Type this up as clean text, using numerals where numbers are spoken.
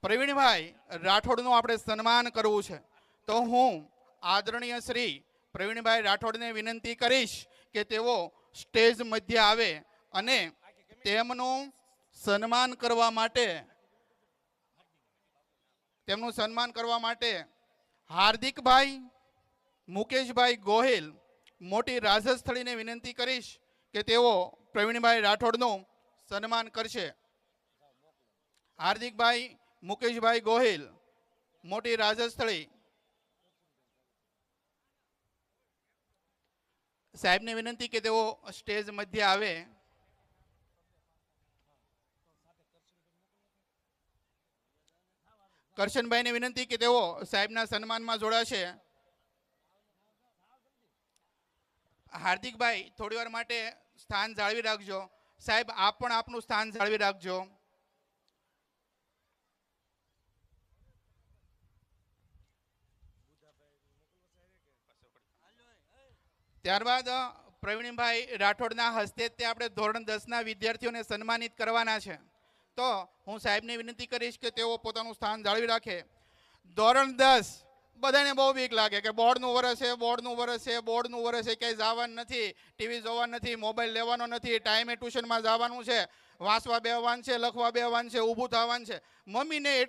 પ્રવીણભાઈ રાઠોડનું આપણે સન્માન કરવું છે, તો હું આદરણીય શ્રી પ્રવીણભાઈ રાઠોડને વિનંતી કરીશ કે તેઓ સ્ટેજ મધ્ય આવે અને તેમનું સન્માન કરવા માટે હાર્દિકભાઈ મુકેશભાઈ ગોહિલ મોટી રાજસ્થળીને વિનંતી કરીશ કે તેઓ પ્રવીણભાઈ રાઠોડનું સન્માન કરશે. હાર્દિકભાઈ મુકેશભાઈ ગોહિલ મોટી રાજસ્થળી સાહેબને વિનંતી કે તેઓ સ્ટેજ મધ્ય આવે. કરશનભાઈને વિનંતી કે તેઓ સાહેબના સન્માનમાં જોડાશે. હાર્દિકભાઈ થોડી વાર માટે સ્થાન જાળવી રાખજો. સાહેબ આપ પણ આપનું સ્થાન જાળવી રાખજો. ત્યારબાદ પ્રવીણભાઈ રાઠોડના હસ્તે તે આપણે ધોરણ 10ના વિદ્યાર્થીઓને સન્માનિત કરવાના છે, તો હું સાહેબને વિનંતી કરીશ કે તેઓ પોતાનું સ્થાન જાળવી રાખે. ધોરણ 10 બધાને બહુ બીક લાગે કે બોર્ડનું વર્ષ છે, ક્યાંય જવાનું નથી, ટીવી જોવાનું નથી, મોબાઈલ લેવાનો નથી, ટાઈમે ટ્યુશનમાં જવાનું છે, વાંચવા બેસવાનું છે, લખવા બેસવાનું છે, ઊભું થવાનું છે. મમ્મીને